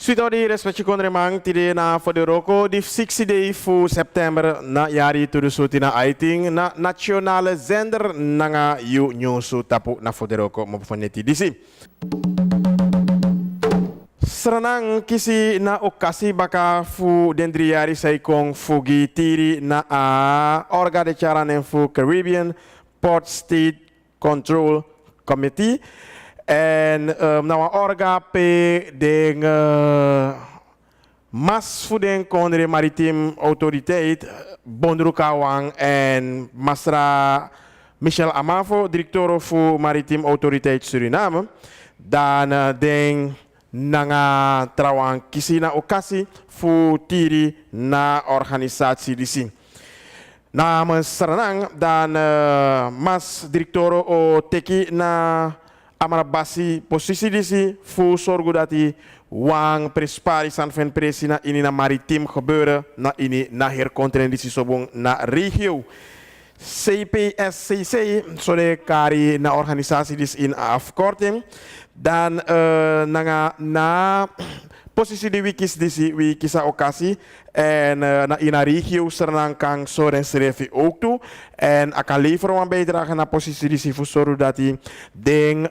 Suitodi respecti konremang tide na Fodoroko di 60 day fu September na yari tudu suti na aiting na nationale zender nanga yu nyusu tapu na Fodoroko mapufaneti disi. Serenang kisi na okasi baka fu dendriari saikong fugi tiri na orga de charanen fu Caribbean Port State Control Committee. En nou orga pe den mas fuden kondre maritiem autoriteit Bondru Kawang en Masra Michel Amavo, directeur fu maritiem autoriteit Suriname, dan den nanga trawang kisina okasi fu tiri na organisatie disi. Namens Serenang dan mas directeur o teki na amara basi posisi disi fu sorgu dati wang prespari san fen presi na ini na maritim gebeuren na ini na herkontren disi sobong na regio CPSCC sode kari na organisatie dis in afkorting dan na posisi di wikis disi wikisa okasi en na ina regio Serenang kang soren serefi ook toe en akan leveren een bijdrage naar posisi disi fu soru dati den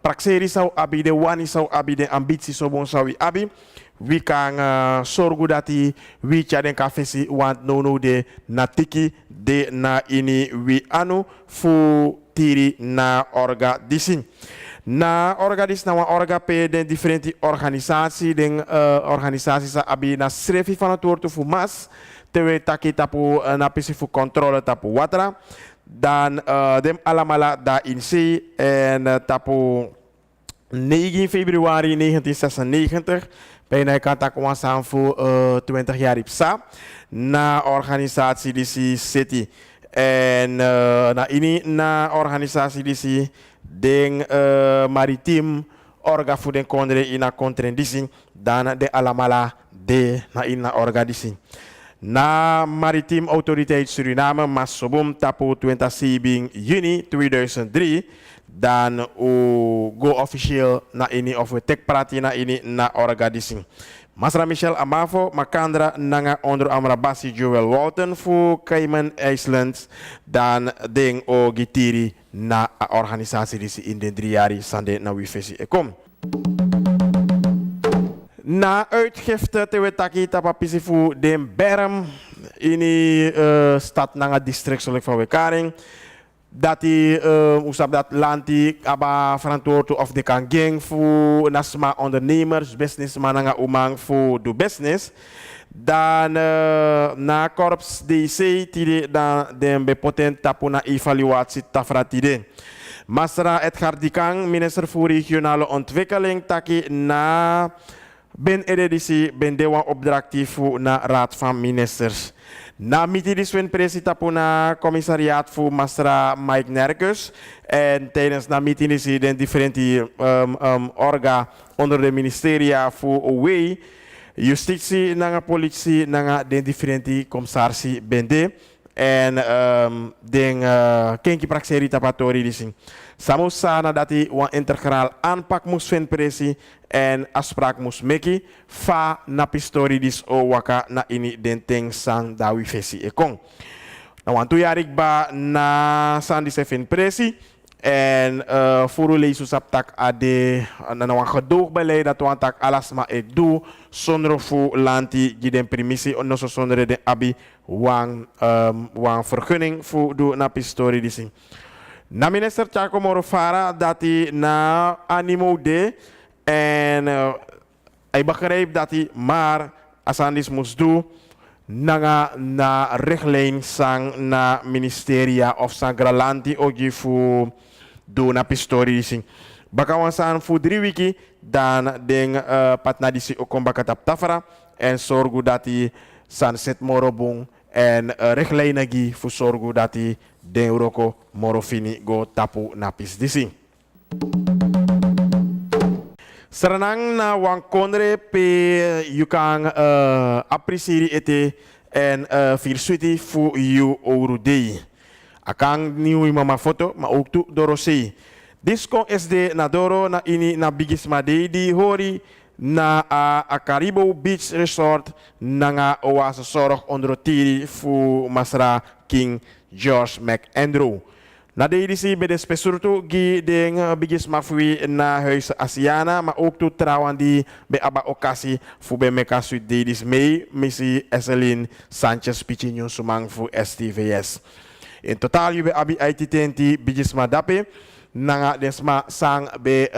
prakseri sau abi de wani sau abi de ambitie sobon sau abi we kan sorgu dati we chaden kafesi want no de natiki de na ini we anu fu tiri na orga disi. Na organis na orga pe den differenti organisatie den organisatie sa abi na srefi van het woord fu mas tewe taki tapu na pisi fu controle tapu watra dan dem alamala da in C en tapu 9 februari 1996 bijna kan tak wansaan fu 20 jaar ipsa na organisatie disi city en na ini na organisatie disi den maritim orga fu den kondre ina kontren disi dan de alamala de na ina orga disi. Na maritim autoriteit Suriname mas sobom tapu 27 juni 2003 dan go officieel na ini of tek prati na ini na orga disi. Masra Michel Amavo makandra nanga onder amra basi Joel Walton fu Cayman Islands dan ding o gitiri na organisatie disi in den 3 jaar sande na wifesi ekom. Na uitgifte te wetaki tapapisi fu den berm ini stad nanga district solek van Wekaring dati usap dat lanti aba verantwoord of de kan gang fu nasma ondernemers businessman nanga umang fu do business dan na korps DC tide dan den bepotent tapu na evaluatie tafratide. Masra Edgar Dikang, minister voor regionale ontwikkeling taki na ben edisi ben dewa opdractief na raad van ministers. Na mitidis wen presitapu na commissariaat voor Masra Mike Nerkus en tijdens na mitidis den differenti orga onder de ministeria voor OWE, justitie nanga politie nanga den differenti commissaris bende en den kenki prakseri tapatori dising. Samusa na dati wan integraal aanpak moest vinden presi en afspraak moest meki fa na pistori dis o waka na ini den ting sang dawi fesi ekong. Na wan 2 jaar ik ba na san dis vinden presi en furu leisu saptak ade na wan gedoogbeleid dat wan tak alas ma ek doe zonder fu lanti giden permissie onnoso zonder de abi wan vergunning fu do na pistori dising. Na minister Chako Morofara dati na animo de en hij begreep dat hij maar asandis moest doen na richtlijn sang na ministeria of sang gralanti ogi fu do na pistori sing. Bakawan san fu 3 wiki dan ding patna disi okom bakatap tafara en sorgu dati san set morobung en richtlijn agi fu sorgu dati den uroko morofini go tapu napis disi. Serenang na wang kondre pe yukang apreciëri ete en firsuiti fu yu ourudei. Akang niwi mama foto ma ook tu dorosei. Disco SD na doro na ini na bigisma de di hori na a Caribou Beach Resort nga oase zorg onder tiri fu Masra King George McAndrew. Na de editie bij de spesurtu gi de bigis mafui na huis Asiana, maar ook toe trouwen die bij aba okasi fu bij meka suit dedis mee, missie Eselin Sanchez Pichinyon sumang fu STVS. In totaal je bij abi IT bigis ma dape, nanga desma sang bij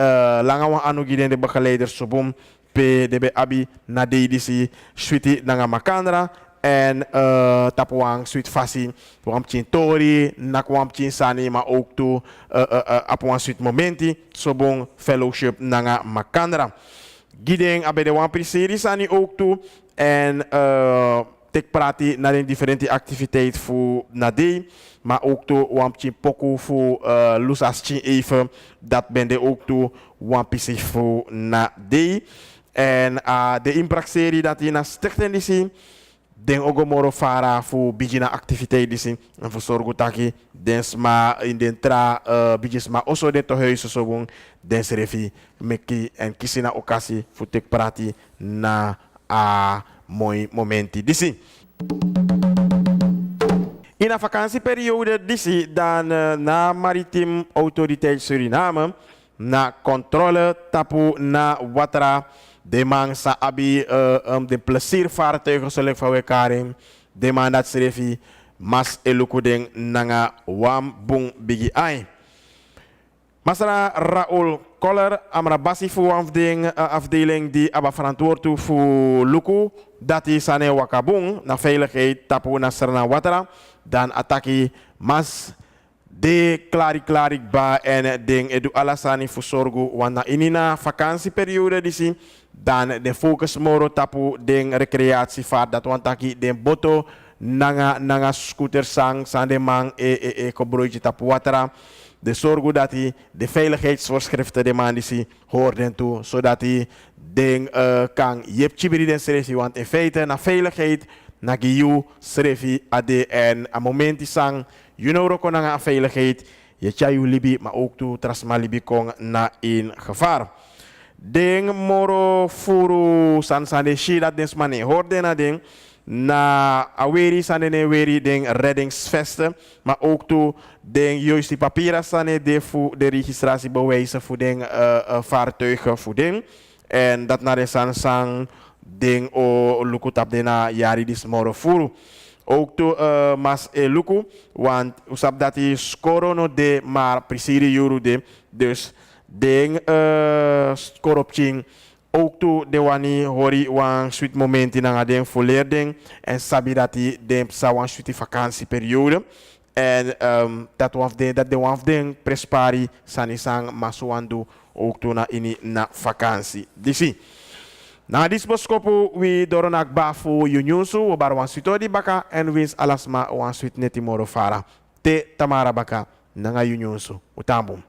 langa wan anu gi de begeleiders subum pe de bij abi na de editie suiti nanga makandra. En tapuang suit fasi wam chin tori nak wam chin sani maar ook toe apuang suit momenti sobong fellowship nanga makandra gideng abe de wam series sani ook toe en tek prati na de differente activiteit fu na de maar ook toe wam chin poku fu lusas chin even dat ben de ook toe wam pisi fu na de en de impraxerie dat je na stichten die zien den ogomoro fara fu bijina activiteit disi en fu sorgu taki den sma in den tra bijisma oso de to huis so bon den serefi meki en kisina okasi fu tek prati na a mooi momenti disi. In een vakantieperiode disi dan na Maritiem Autoriteit Suriname na controle tapu na watra de man sa abi de pleziervaartuigen zullen van wekaring de man dat schreef mas elukudeng nanga wam bung bigi ai. Masara Raul Koller amra basi fu afdeling die aba verantwoord fu luku dat is ane wakabung na veiligheid tapu na serna watera dan ataki mas de klari ba en ding edu alasani fu sorgu wana inina vakantieperiode disi dan de focus moro tapu ding recreatievaart dat wantaki den boto nanga scooter sang sande mang kobroitje tapu watera de sorgu dat hij de veiligheidsvoorschriften de man disi hoorden toe zodat hij ding kan jep chibiri den serefi want in feite na veiligheid na giu serefi ade en a momenti sang you know roko nanga veiligheid je chayu libi maar ook toe trasma libi kong na in gevaar. Ding moro furu sansande shida des mane hoorde na ding na aweri sande weri ding reddingsvesten maar ook toe ding juist die papieren sande de registratiebewijzen voor ding vaartuigen voor ding en dat naar de sansang ding o lukutap de na jari dis moro furu. Ook toe mas luku, want usap dat is score no de maar prisiri juru de dus ding scoropching ook toe de wani hori wan sweet momenti na den volleerding en sabi dat die de sawan sweet vakantieperiode en dat de one of den prespari sanisang masuandu ook toe na ini na vakantie. Disi. Na disboskopu we doronak bafu yunyusu obar wan suito di baka en wins alasma wan suit neti moro fara te tamara baka nanga yunyusu utambum.